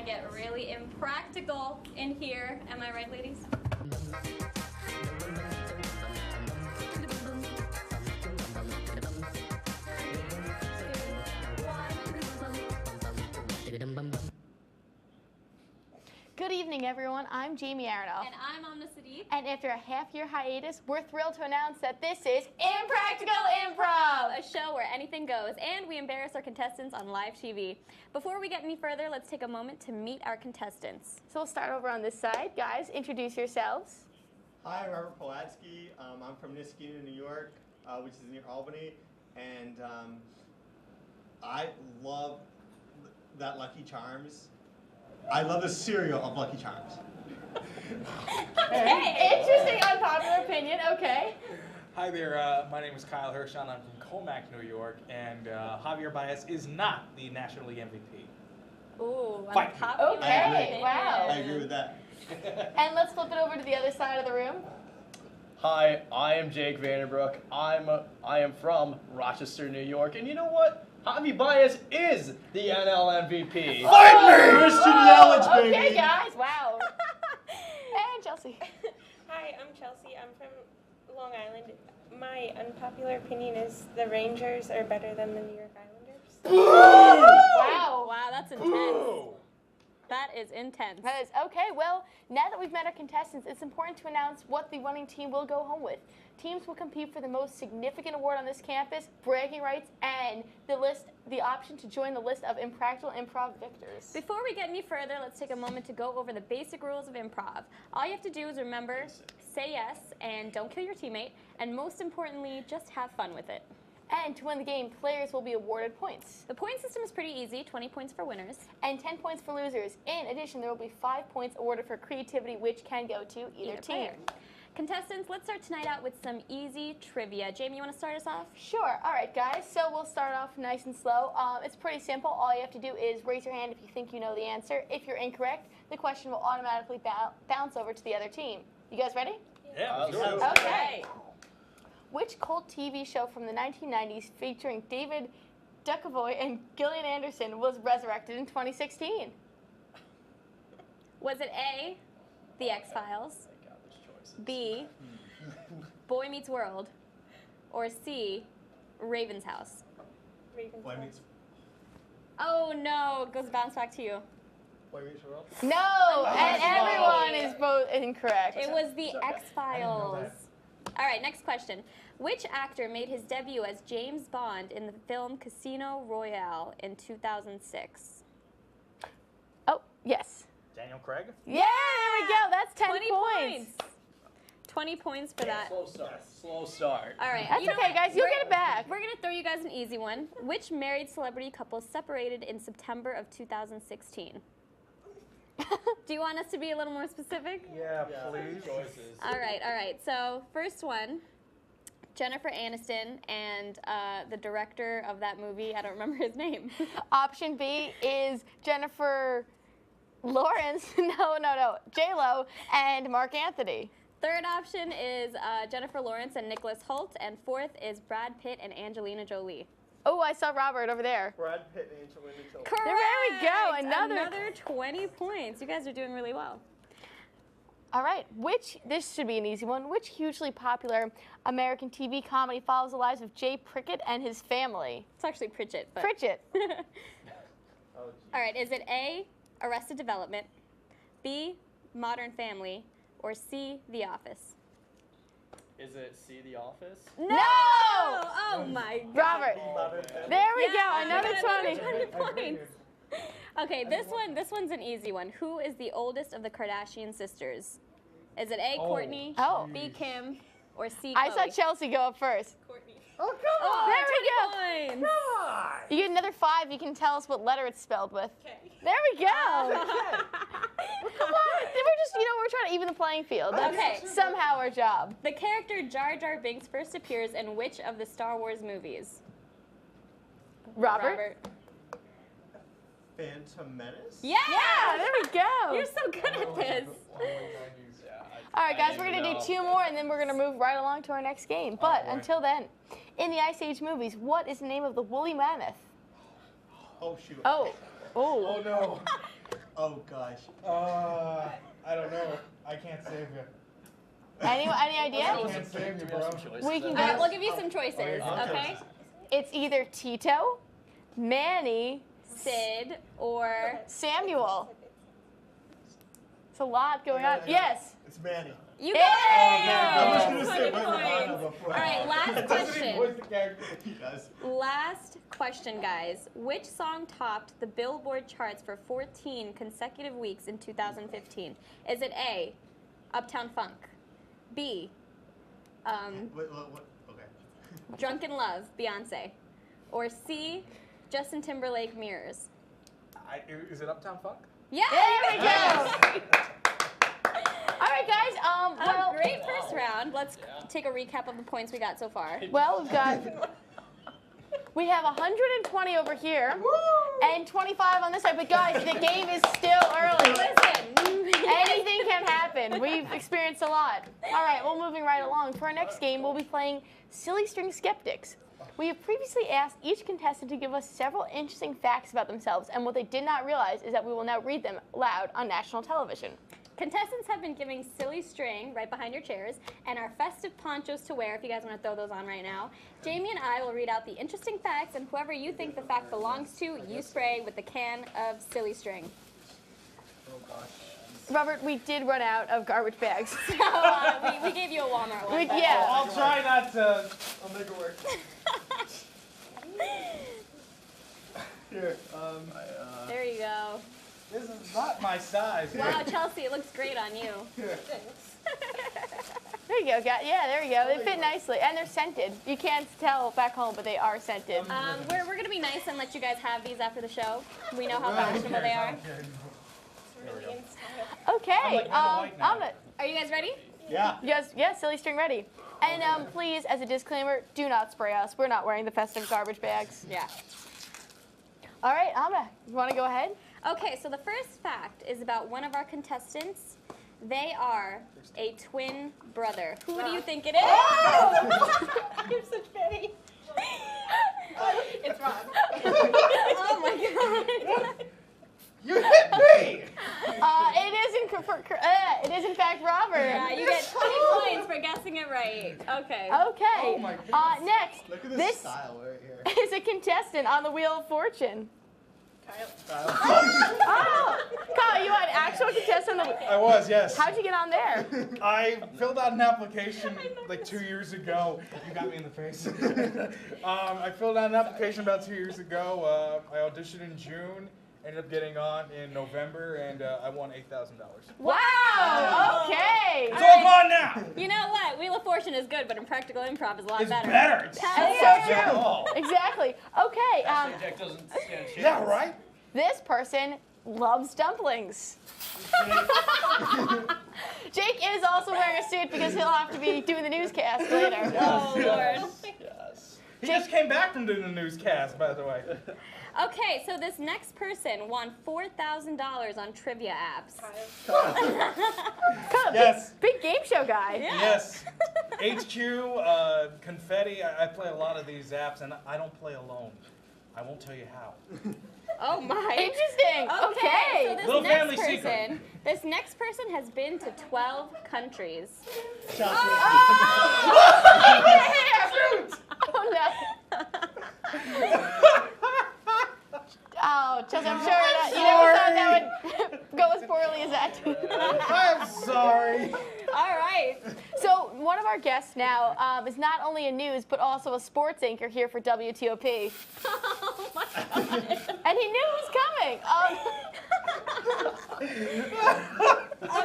gonna get really impractical in here. Am I right, ladies? Good evening, everyone. I'm Jamie Aronoff. And I'm Amna Sadiq. And after a half-year hiatus, we're thrilled to announce that this is Impractical Improv, a show where anything goes, and we embarrass our contestants on live TV. Before we get any further, let's take a moment to meet our contestants. So we'll start over on this side. Guys, introduce yourselves. Hi, I'm Robert Polatsky. I'm from Niskayuna, New York, which is near Albany, and I love that Lucky Charms. I love the cereal of Lucky Charms. Okay. Interesting, unpopular opinion. Okay. Hi there, my name is Kyle Hirschon. I'm from Comac, New York, and Javier Baez is not the National League MVP. Ooh, Fight. unpopular Okay, opinion. wow. I agree with that. And let's flip it over to the other side of the room. Hi, I am Jake Vanderbrook. I am from Rochester, New York, and you know what? Javi Baez is the NL MVP. Fight me! Christian Yelich, baby! Okay, guys, wow. And Chelsea. Hi, I'm Chelsea. I'm from Long Island. My unpopular opinion is the Rangers are better than the New York Islanders. Wow. Wow, that's intense. That is intense. That is okay. Well, now that we've met our contestants, it's important to announce what the winning team will go home with. Teams will compete for the most significant award on this campus, bragging rights, and the option to join the list of Impractical Improv victors. Before we get any further, let's take a moment to go over the basic rules of improv. All you have to do is remember, say yes, and don't kill your teammate, and most importantly, just have fun with it. And to win the game, players will be awarded points. The point system is pretty easy, 20 points for winners. And 10 points for losers. In addition, there will be 5 points awarded for creativity, which can go to either team. Player. Contestants, let's start tonight out with some easy trivia. Jamie, you want to start us off? Sure. All right, guys. So we'll start off nice and slow. It's pretty simple. All you have to do is raise your hand if you think you know the answer. If you're incorrect, the question will automatically bounce over to the other team. You guys ready? Yeah, let's do it. Okay. Which cult TV show from the 1990s featuring David Duchovny and Gillian Anderson was resurrected in 2016? Was it A, The X-Files, B, Boy Meets World, or C, Raven's House? Ravens. Boy Meets Oh no, it goes bounce back to you. World? No, and everyone is both incorrect. It was The X-Files. All right, next question. Which actor made his debut as James Bond in the film Casino Royale in 2006? Oh, yes. Daniel Craig? Yeah, there we go. That's 10 20 points. 20 points for that. Slow start. Slow start. All right. That's you know okay, what? guys. You'll get it back. We're going to throw you guys an easy one. Which married celebrity couple separated in September of 2016? Do you want us to be a little more specific? Yeah, please. Choices. All right. So first one, Jennifer Aniston and the director of that movie, I don't remember his name. Option B is Jennifer Lawrence. No. J-Lo and Mark Anthony. Third option is Jennifer Lawrence and Nicholas Hoult, and fourth is Brad Pitt and Angelina Jolie. Oh, I saw Robert over there. Brad Pitt and Angelina Jolie. Correct. There we go. Another 20 points. You guys are doing really well. All right. This should be an easy one. Which hugely popular American TV comedy follows the lives of Jay Prickett and his family? It's actually Pritchett. But Pritchett. All right. Is it A, Arrested Development, B, Modern Family, or C, The Office? Is it See the Office? No! Oh my God. Robert. There we go. Another 20. 20 points. Okay, this one's an easy one. Who is the oldest of the Kardashian sisters? Is it A, Kourtney, Oh. B, Kim, or C, I Khloe? saw Chelsea go up first. Courtney. Oh, come Oh, There we 20 points. You get another 5. You can tell us what letter it's spelled with. Okay. There we go. Come on. We're trying to even the playing field. That's Okay. somehow our job. The character Jar Jar Binks first appears in which of the Star Wars movies? Robert? Phantom Menace? Yeah! Yeah, there we go. You're so good at this. All right, guys, we're going to do 2 more, and then we're going to move right along to our next game. But until then, in the Ice Age movies, what is the name of the woolly mammoth? Oh, shoot. Oh. Oh, no. Oh gosh. I don't know. I can't save you. Any I idea? can't save you, bro. We can All right, go. we'll give you some choices, okay? It's either Tito, Manny, Sid or Samuel. It's a lot going on. Yes. It's Manny. you Yay! got I was it. gonna say Point. Lana before. All right, last question. He does. Last question, guys. Which song topped the Billboard charts for 14 consecutive weeks in 2015? Is it A, Uptown Funk, B, What? Okay. Drunken Love, Beyonce, or C, Justin Timberlake, Mirrors? Is it Uptown Funk? Yeah, There we go. Yes. All right, guys. Well, Great first round. Let's take a recap of the points we got so far. well, we have 120 over here and 25 on this side. But guys, the game is still early. Listen. Anything can happen. We've experienced a lot. All right, well, moving right along. For our next game, we'll be playing Silly String Skeptics. We have previously asked each contestant to give us several interesting facts about themselves, and what they did not realize is that we will now read them loud on national television. Contestants have been giving silly string right behind your chairs and our festive ponchos to wear if you guys want to throw those on right now. Jamie and I will read out the interesting facts, and whoever you think the fact belongs to, you spray with the can of silly string. Oh gosh. Robert, we did run out of garbage bags. So we gave you a Walmart one. but- Yeah. I'll try not to. I'll make it work. Here. There you go. This is not my size. Wow, Chelsea, it looks great on you. Here. There you go, guys. Yeah, there you go. They fit nicely, and they're scented. You can't tell back home, but they are scented. We're going to be nice and let you guys have these after the show. We know how Right. fashionable they are. Really in style. Okay, I'm white now. Are you guys ready? Yeah. yes, silly string ready. And please, as a disclaimer, do not spray us. We're not wearing the festive garbage bags. Yeah. All right, Amna, you want to go ahead? Okay, so the first fact is about one of our contestants. They are a twin brother. Who do you think it is? You're such Betty. It's Rob. Oh my god. You hit me. It is in fact Robert. Yeah, you get 20 points for guessing it right. Okay. Okay. Oh my goodness. Next, Look at this, this style right here. is a contestant on the Wheel of Fortune. Kyle. Oh, Kyle, you had an actual contestant on the. I was, yes. How'd you get on there? I filled out an application like 2 years ago. You got me in the face. I filled out an application about 2 years ago. I auditioned in June, ended up getting on in November, and I won $8,000. Wow. Okay. It's all gone now. You know what? Wheel of Fortune is good, but Impractical Improv is a lot It's better. better. It's Hell That's yeah. so true. Oh. Exactly. Okay. Jack doesn't stand a chance. Yeah, right? This person loves dumplings. Jake is also wearing a suit because he'll have to be doing the newscast later. Oh, Lord. Yes. He just came back from doing the newscast, by the way. Okay, so this next person won $4,000 on trivia apps. Kyle, Yes. big game show guy. Yeah. Yes. HQ, Confetti. I play a lot of these apps, and I don't play alone. I won't tell you how. Oh my. Interesting. Okay. So Okay. Little this family next secret. person, this next person has been to 12 countries. Chelsea. Oh no. Oh, Chelsea, I'm sure that you never thought that would go as poorly as that. I'm sorry. All right. So one of our guests now is not only a news but also a sports anchor here for WTOP, Oh my god. and he knew it was coming.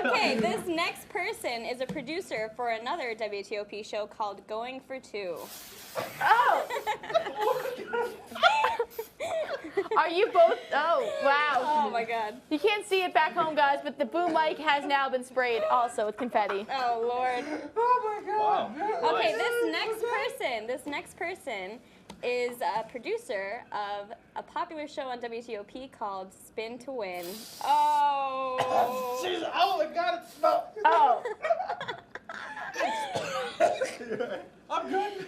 Okay, this next person is a producer for another WTOP show called Going for Two. Oh. Are you both? Oh, wow. Oh my god. You can't see it back home, guys, but the boom mic has now been sprayed also with confetti. Oh Lord. Oh my God. Wow. Okay, this next person is a producer of a popular show on WTOP called Spin to Win. Oh. Jeez, oh my God, it smells. Oh. I'm good.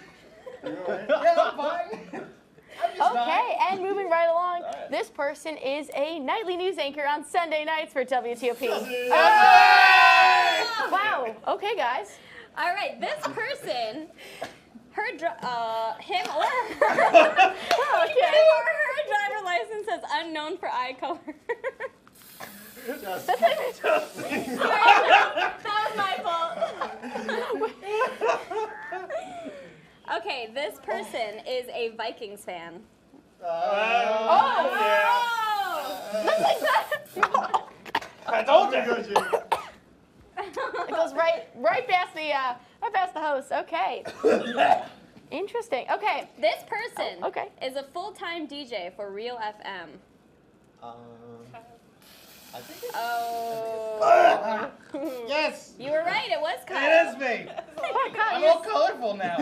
You all right? Yeah, I'm fine. Okay, and moving right along, this person is a nightly news anchor on Sunday nights for WTOP. Wow. Okay, guys. All right, this person, him or her, him or her driver license says unknown for eye color. That was my fault. Okay, this person is a Vikings fan. Looks like that. I told you. It goes right past the host. Okay. Interesting. Okay. This person Okay. is a full-time DJ for Real FM. I think it's Oh. Yes. You were right, it was Kyle. It is me. Oh, God, I'm you're all colorful now.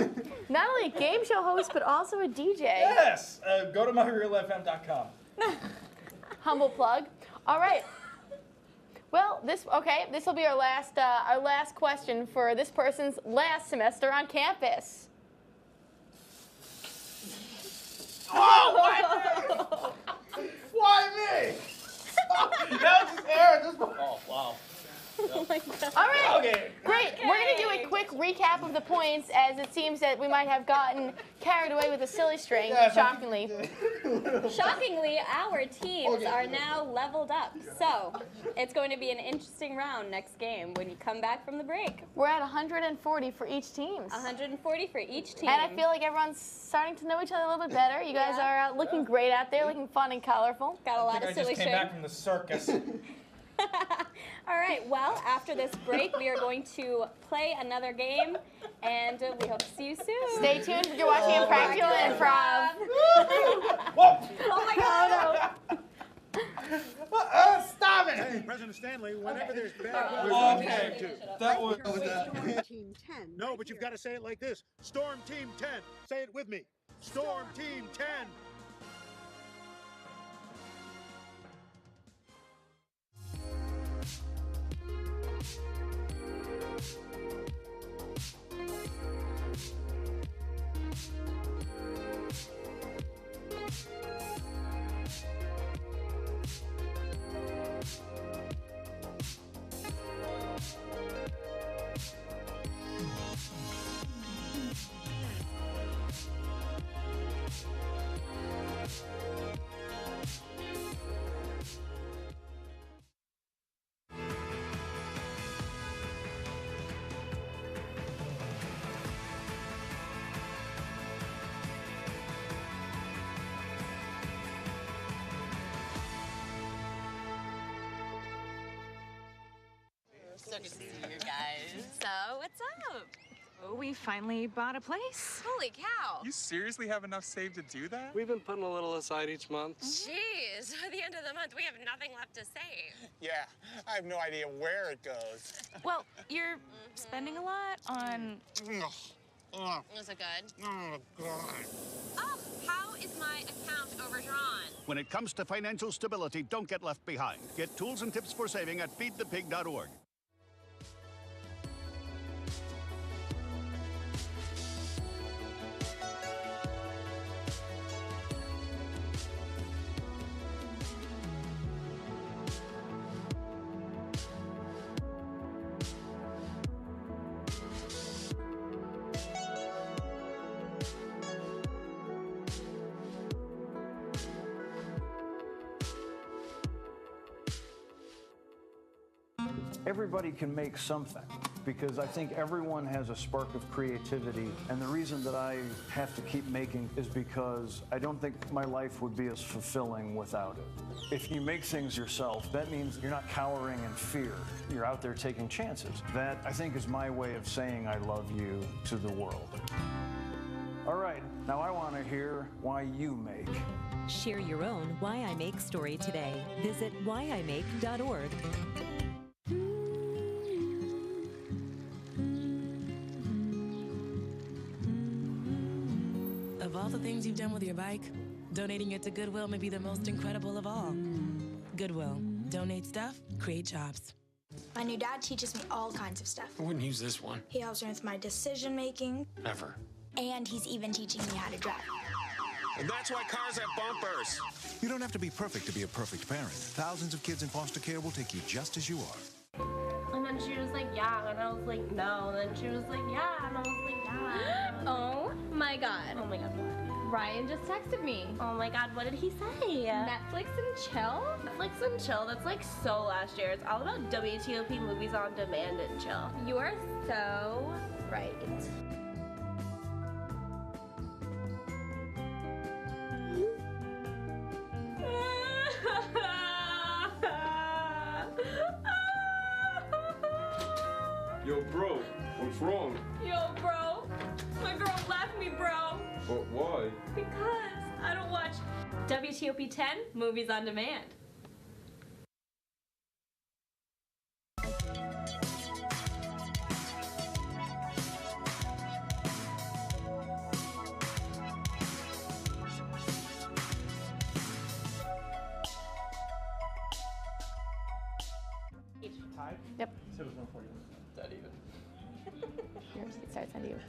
not only a game show host, but also a DJ. Yes. Go to myrealfm.com. Humble plug. All right. Well, this will be our last question for this person's last semester on campus. Oh, why me? That was just air. Oh, wow. Oh my God. All right. Okay. Great. We're going to do a quick recap of the points, as it seems that we might have gotten carried away with a silly string, shockingly. Shockingly, our teams are now leveled up. So, it's going to be an interesting round next game when you come back from the break. We're at 140 for each team. 140 for each team. And I feel like everyone's starting to know each other a little bit better. You guys are looking great out there, looking fun and colorful. Got a lot I of think I silly just came string. back from the circus. All right, well, after this break, we are going to play another game, and we hope to see you soon. Stay tuned. You're watching Impractical Improv. Whoa! Oh my God. Stop it! Hey, President Stanley, whenever there's bad Okay. That was. Storm Team 10. No, but you've got to say it like this. Storm Team 10. Say it with me. Storm Team 10. So good to see you guys. So, what's up? Oh, we finally bought a place. Holy cow. You seriously have enough saved to do that? We've been putting a little aside each month. Jeez, at the end of the month, we have nothing left to save. Yeah, I have no idea where it goes. Well, you're spending a lot on... Was it good? Oh, God. Oh, how is my account overdrawn? When it comes to financial stability, don't get left behind. Get tools and tips for saving at feedthepig.org. Everybody can make something, because I think everyone has a spark of creativity, and the reason that I have to keep making is because I don't think my life would be as fulfilling without it. If you make things yourself, that means you're not cowering in fear. You're out there taking chances. That, I think, is my way of saying I love you to the world. All right, now I want to hear why you make. Share your own Why I Make story today. Visit whyimake.org. Of all the things you've done with your bike, donating it to Goodwill may be the most incredible of all. Goodwill. Donate stuff, create jobs. My new dad teaches me all kinds of stuff. I wouldn't use this one. He helps me with my decision making. Ever. And he's even teaching me how to drive. And that's why cars have bumpers. You don't have to be perfect to be a perfect parent. Thousands of kids in foster care will take you just as you are. And then she was like, yeah, and I was like, no. And then she was like, yeah, and I was like, yeah. Oh my god. Oh my god, what? Ryan just texted me. Oh my god, what did he say? Netflix and chill? Netflix and chill, that's like so last year. It's all about WTOP movies on demand and chill. You are so right. Yo, bro, what's wrong? Yo, bro, my girl left me, bro. But why? Because I don't watch WTOP 10 movies on demand. Tied? Yep. So it was 141. That even. Yours starts on you.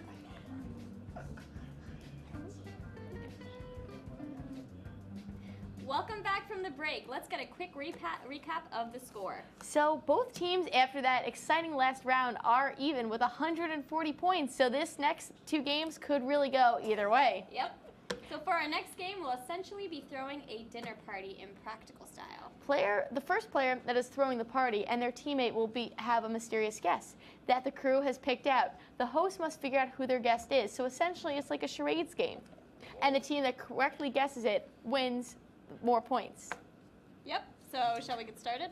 Welcome back from the break. Let's get a quick recap of the score. So both teams after that exciting last round are even with 140 points. So this next two games could really go either way. Yep. So for our next game, we'll essentially be throwing a dinner party Impractical style. The first player that is throwing the party and their teammate will have a mysterious guest that the crew has picked out. The host must figure out who their guest is. So essentially it's like a charades game. And the team that correctly guesses it wins more points. Yep. So shall we get started?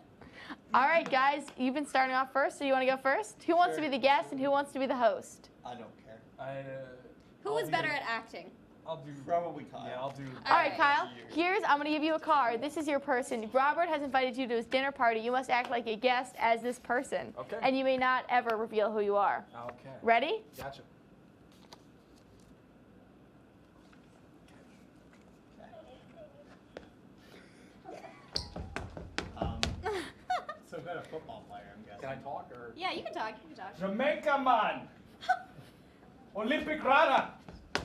All right, guys, you've been starting off first, so you want to go first? Who wants to be the guest and who wants to be the host? I don't care. Who is better at acting? I'll do. Probably Kyle. Yeah, I'll do. All right, Kyle. I'm going to give you a card. This is your person. Robert has invited you to his dinner party. You must act like a guest as this person. Okay. And you may not ever reveal who you are. Okay. Ready? Gotcha. So good a football player, I'm guessing. Can I talk or? Yeah, you can talk. You can talk. Jamaica man. Olympic runner.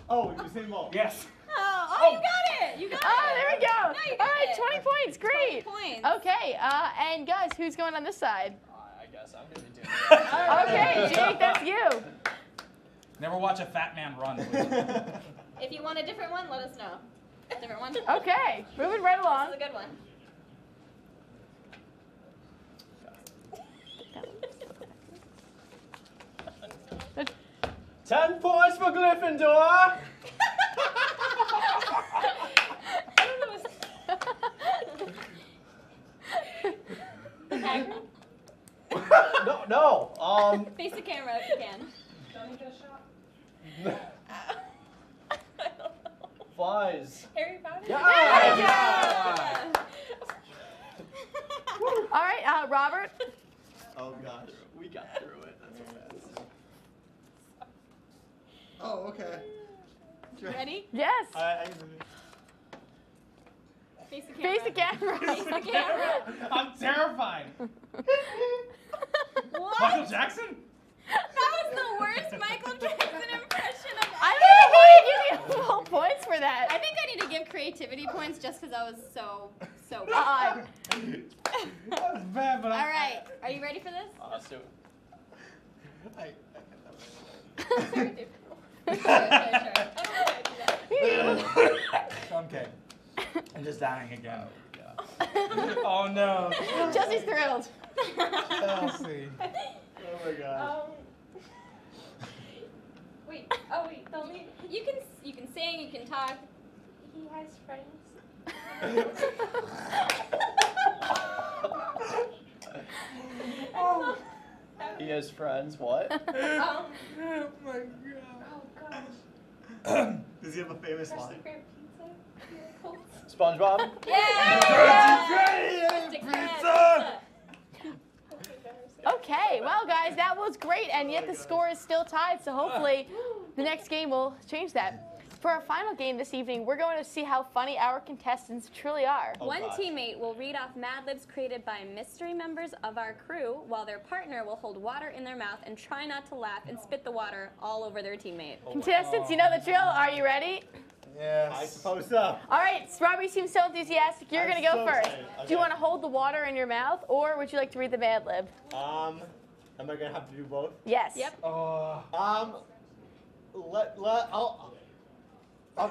Oh, Usain Bolt. Yes. Oh, you got it. You got it. Oh, there we go. No, you got All right, it. 20 points. Great. 20 points. Okay, and guys, who's going on this side? I guess I'm going to be doing it. Okay, Jake, that's you. Never watch a fat man run. Please. If you want a different one, let us know. Different one? Okay, moving right along. This is a good one. 10 points for Gryffindor. No. Face the camera if you can. Don't get a shot. Flies. Harry Potter? Yeah. All right, Robert. Oh gosh. We got through it. That's okay. Oh, okay. Ready? Yes. Face the camera. Face the camera. Face the camera. I'm terrified. What? Michael Jackson? That was the worst Michael Jackson impression of I think I need to give you full points for that. I think I need to give creativity points just because I was so bad. That was bad, but All right. Are you ready for this? Let's do it. Okay. I'm just dying again. Oh no. Chelsea's thrilled. Chelsea. Oh my gosh. Wait. Oh wait. You can sing. You can talk. He has friends. He has friends. What? Oh my god. Oh gosh. Does he have a famous Their line? secret pizza. SpongeBob. Okay, well, guys, that was great, and yet the score is still tied, so hopefully the next game will change that. For our final game this evening, we're going to see how funny our contestants truly are. One teammate will read off Mad Libs created by mystery members of our crew, while their partner will hold water in their mouth and try not to laugh and spit the water all over their teammate. Contestants, you know the drill. Are you ready? Yes. I suppose so. All right, Strawberry seems so enthusiastic. You're going to go so first. excited. Do Okay. you want to hold the water in your mouth, or would you like to read the Mad Lib? Am I gonna have to do both? Yes. Yep. I'll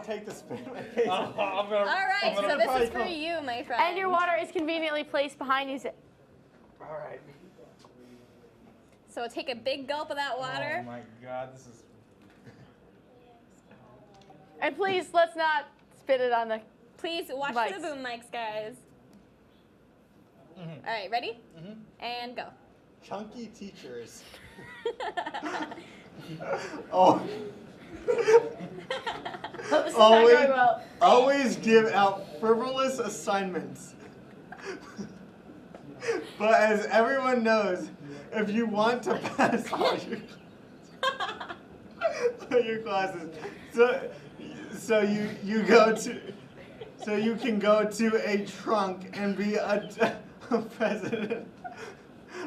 take the spin. All right, so this is for you, my friend. And your water is conveniently placed behind you. All right. So take a big gulp of that water. Oh my God, this is. And please, let's not spit it on the. Please watch mics. for the boom mics, guys. All right, ready? And go. Chunky teachers. Oh. This is not going well. Always give out frivolous assignments. But as everyone knows, if you want to pass all your classes, so you can go to a trunk and be a president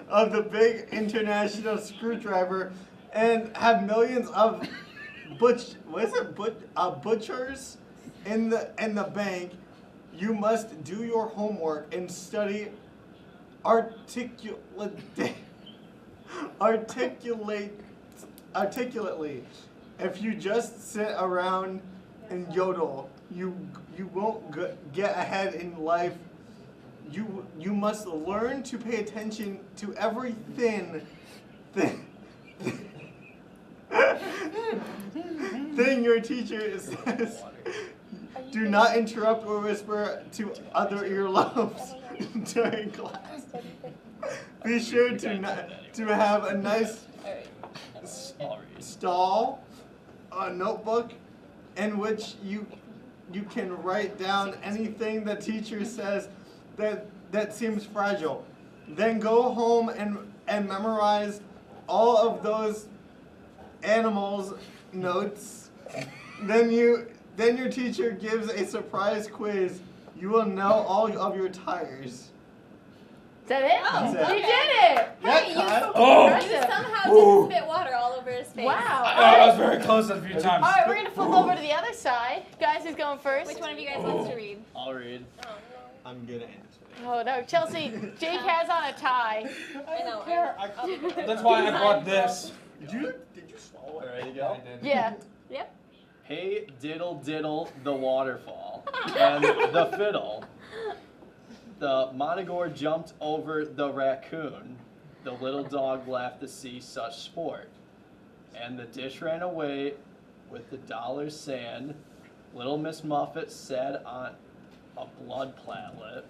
of the big international screwdriver and have millions of butchers in the bank. You must do your homework and study articulately. If you just sit around and yodel, you won't get ahead in life. You must learn to pay attention to every thing your teacher says. Do not interrupt or whisper to other earlobes during class. Be sure to have a nice notebook in which you can write down anything the teacher says that seems fragile. Then go home and memorize all of those animals' notes. Then your teacher gives a surprise quiz. You will know all of your tires. Is that it? That's it. You did it! Hey, you somehow didn't spit water all over his face. Wow. I was very close a few times. All right, we're going to flip over to the other side. Guys, who's going first? Which one of you guys wants to read? I'll read. I'm gonna answer. Oh, no. Chelsea, Jake has on a tie. I know. That's why I brought this. Did you swallow it? Ready to go? Yeah. Yep. Hey, diddle diddle the waterfall and the fiddle. The Monogore jumped over the raccoon. The little dog laughed to see such sport. And the dish ran away with the dollar sand. Little Miss Muffet sat on a blood platelet.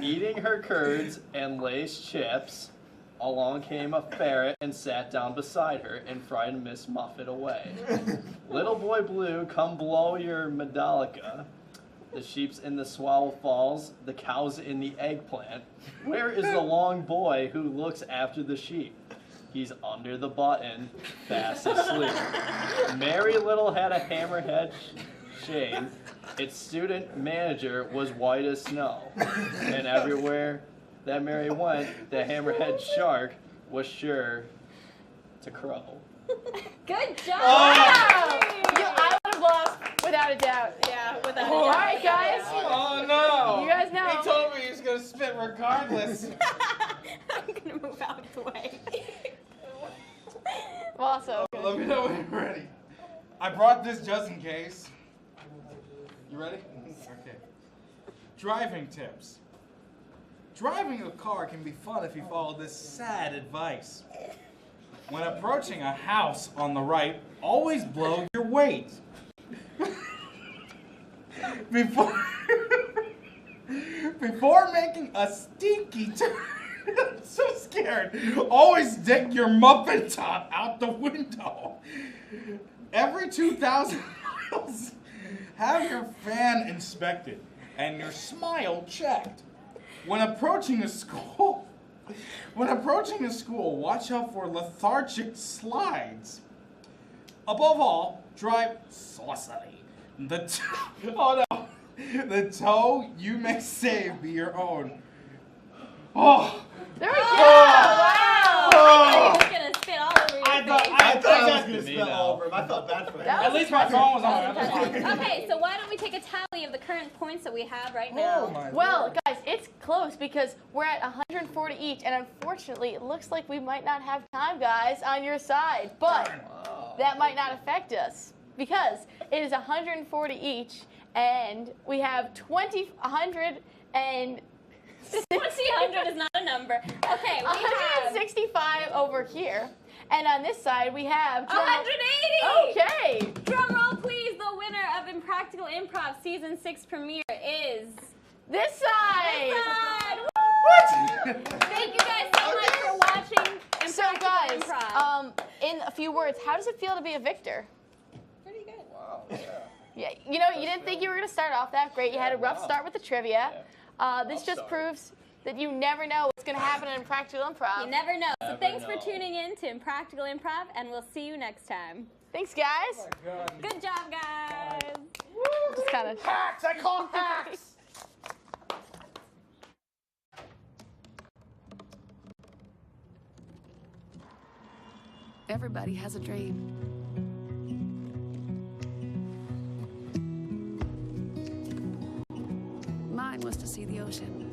Eating her curds and Lay's chips. Along came a ferret and sat down beside her and frightened Miss Muffet away. Little boy blue, come blow your medallica. The sheep's in the swallow falls, the cow's in the eggplant. Where is the long boy who looks after the sheep? He's under the button, fast asleep. Mary Little had a hammerhead shave. Its student manager was white as snow. And everywhere that Mary went, the hammerhead shark was sure to crow. Good job! Wow! I would have lost without a doubt. Yeah, without a doubt. All right, guys. Oh no! You guys know. He told me he was gonna spit regardless. I'm gonna move out of the way. Also. Let me know when you're ready. I brought this just in case. You ready? Okay. Driving tips. Driving a car can be fun if you follow this sad advice. When approaching a house on the right, always blow your weight. Before making a stinky turn, I'm so scared. Always stick your muffin top out the window. Every 2,000 miles, have your fan inspected and your smile checked. When approaching a school, watch out for lethargic slides. Above all, drive saucily. The toe you may save be your own. Oh. There we go. Wow. Oh. He's gonna spit all over your I I thought I thought I was to gonna me spill now. over him. I felt bad for him. That At least my phone was on. Okay, so why don't we take a tally of the current points that we have right now? Oh my Well, Lord. guys, it's close because we're at 140 each, and unfortunately, it looks like we might not have time, guys, on your side. But that might not affect us because it is 140 each, and we have 100 and 200 is not a number. Okay, we have 165 over here, and on this side we have 180. Okay. Drum roll, please. The winner of Impractical Improv Season 6 premiere is This side. this side. Woo! Thank you guys so much for watching Impractical So, guys, Improv. in a few words, how does it feel to be a victor? Pretty good. Wow, yeah. Yeah, you know, you didn't think you were going to start off that great. You had a rough start with the trivia. This just proves that you never know what's going to happen in Impractical Improv. You never know. So Never thanks know. for tuning in to Impractical Improv, and we'll see you next time. Thanks, guys. Good job, guys. Just kind of Hacks! I call hacks! Everybody has a dream. Mine was to see the ocean.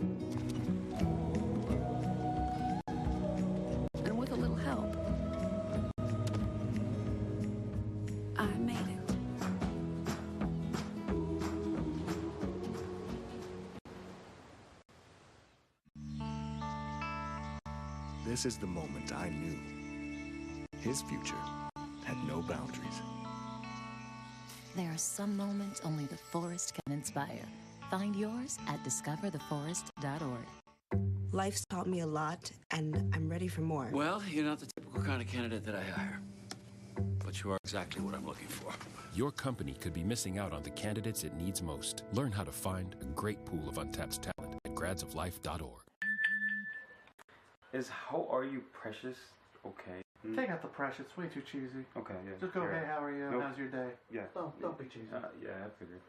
And with a little help, I made it. This is the moment I knew his future had no boundaries. There are some moments only the forest can inspire. Find yours at discovertheforest.org. Life's taught me a lot, and I'm ready for more. Well, you're not the typical kind of candidate that I hire. But you are exactly what I'm looking for. Your company could be missing out on the candidates it needs most. Learn how to find a great pool of untapped talent at gradsoflife.org. Is How Are You Precious okay? Take out the pressure. It's way too cheesy. Okay, yeah. Just go, sure. hey, how are you? Nope. How's your day? Yeah. Don't be cheesy. Yeah, I figured.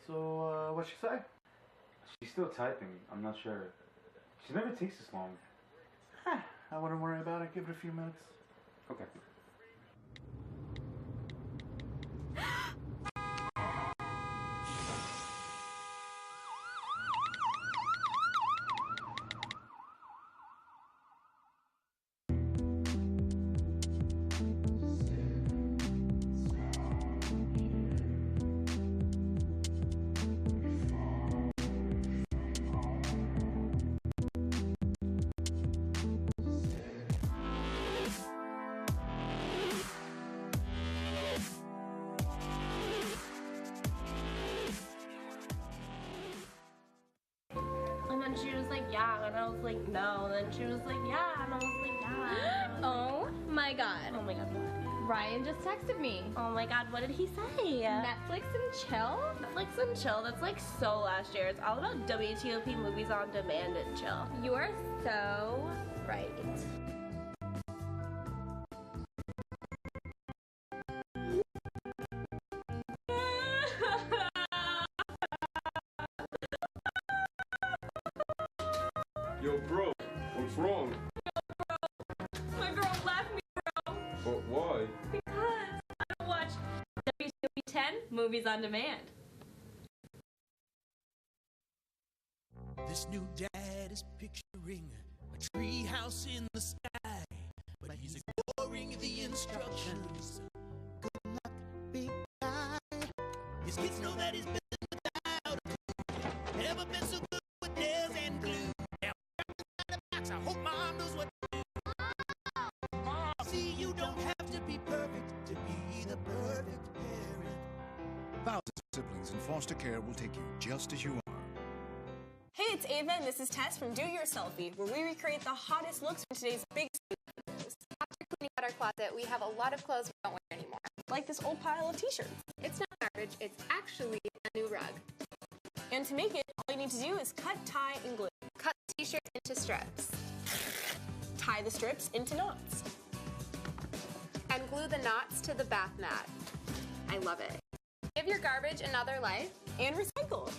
So, what'd she say? She's still typing. I'm not sure. She never takes this long. I wouldn't worry about it. Give it a few minutes. Okay. And then she was like, yeah, and I was like, no. And then she was like, yeah, and I was like, yeah. Oh my god. Oh my god, what? Ryan just texted me. Oh my god, what did he say? Netflix and chill? Netflix and chill, that's like so last year. It's all about WTOP movies on demand and chill. You are so right. Yo, bro, what's wrong? My girl left me, bro. But why? Because I don't watch WTOP 10 movies on demand. This new dad is picturing a tree house in the sky, but he's ignoring the instructions. Good luck, big guy. His kids know that he's been without a clue. Never been so good with nails and glue. Now, I hope mom knows what to do. Mom, see, you don't have to be perfect to be the perfect parent. Thousands of siblings in foster care will take you just as you are. Hey, it's Ava, and this is Tess from Do Your Selfie, where we recreate the hottest looks for today's biggest videos. After cleaning out our closet, we have a lot of clothes we don't wear anymore. Like this old pile of t-shirts. It's not garbage, it's actually a new rug. And to make it, all you need to do is cut, tie, and glue. Cut the t-shirt into strips. Tie the strips into knots. And glue the knots to the bath mat. I love it. Give your garbage another life. And recycle.